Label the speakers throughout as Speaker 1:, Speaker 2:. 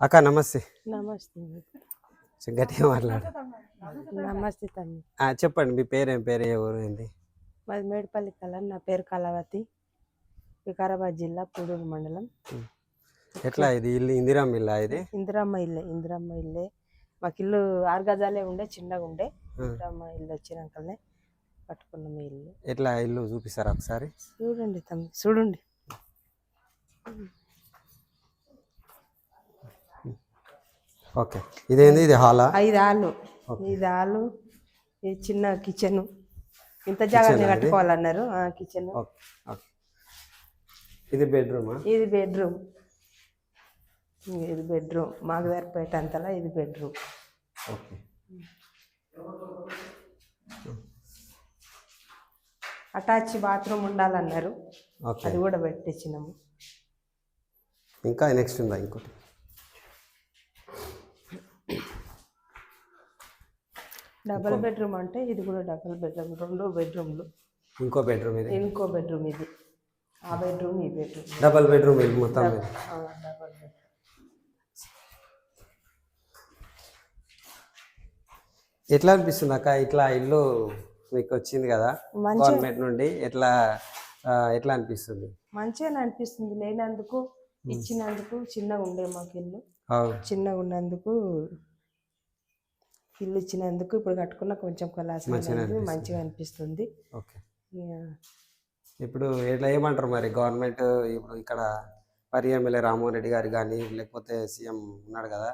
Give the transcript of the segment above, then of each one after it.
Speaker 1: అక్క నమస్తే.
Speaker 2: నమస్తే.
Speaker 1: కొంచెం గట్టిగా మాట్లాడు.
Speaker 2: నమస్తే తమ్మి.
Speaker 1: చెప్పండి మీ పేరేం పేరు ఏ ఊరు ఏంది?
Speaker 2: మాది మేడిపల్లి కళ. నా పేరు కళావతి. వికారాబాద్ జిల్లా పూడూరు మండలం.
Speaker 1: ఎట్లా ఇది ఇల్లు ఇందిరమ్మ ఇల్లా? ఇది
Speaker 2: ఇందిరమ్మ ఇల్లే. మాకు ఇల్లు 6 గజాలే ఉండే, చిన్నగా ఉండే. ఇందిరమ్మ ఇల్లు వచ్చినాకనే కట్టుకున్నాం ఈ ఇల్లు.
Speaker 1: ఎట్లా ఇల్లు చూపిస్తారా ఒకసారి?
Speaker 2: చూడండి తమ్మి, చూడండి.
Speaker 1: ఓకే. ఇదేంది? ఇది హాలా?
Speaker 2: 5 హాళ్ళు. ఇది హాలు, ఇది చిన్న కిచెన్. ఇంత జాగ్రత్త కట్టుకోవాలన్నారు. కిచెన్.
Speaker 1: ఇది బెడ్రూమా?
Speaker 2: ఇది బెడ్రూమ్. మాకు సరిపోయేటంతలా ఇది బెడ్రూమ్.
Speaker 1: ఓకే.
Speaker 2: అటాచ్ బాత్రూమ్ ఉండాలన్నారు. అది కూడా పెట్టించినాము.
Speaker 1: ఇంకా నెక్స్ట్ ఉందా ఇంకోటి?
Speaker 2: డబల్ బెడ్రూమ్ అంటే ఇది కూడా డబల్ బెడ్రూమ్. 2 బెడ్రూమ్లు.
Speaker 1: ఇంకో బెడ్రూమ్ ఇది.
Speaker 2: ఇంకో బెడ్రూమ్ ఇది. ఆ బెడ్రూమ్ ఈ బెడ్రూమ్.
Speaker 1: డబల్ బెడ్రూమ్ ఇది మొత్తం.
Speaker 2: Double bedroom.
Speaker 1: ఎట్లా అనిపిస్తుంది అక్క ఇట్లా ఇల్లు మీకు వచ్చింది కదా గవర్నమెంట్ నుండి? ఎట్లా అనిపిస్తుంది?
Speaker 2: మంచిగానే అనిపిస్తుంది. లేనందుకు ఇచ్చినందుకు. చిన్నగా ఉండే మాకు ఇల్లు. చిన్నగా ఉన్నందుకు ఇల్లు ఇచ్చినందుకు ఇప్పుడు కట్టుకున్న కొంచెం మంచిగా అనిపిస్తుంది.
Speaker 1: ఓకే. ఇప్పుడు ఎట్లా ఏమంటారు మరి గవర్నమెంట్? ఇప్పుడు ఇక్కడ ఎమ్మెల్యే రామ్మోహన్ రెడ్డి గారు కానీ, లేకపోతే సీఎం ఉన్నాడు కదా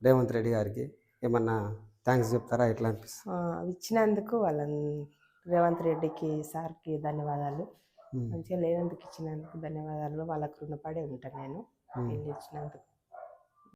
Speaker 1: రేవంత్ రెడ్డి గారికి, ఏమన్నా థ్యాంక్స్ చెప్తారా? ఎట్లా అనిపిస్తుంది?
Speaker 2: ఇచ్చినందుకు వాళ్ళని రేవంత్ రెడ్డికి సార్కి ధన్యవాదాలు. మంచిగా లేనందుకు ఇచ్చినందుకు ధన్యవాదాలు. వాళ్ళకు రుణపడి ఉంటాను నేను ఇల్లు ఇచ్చినందుకు.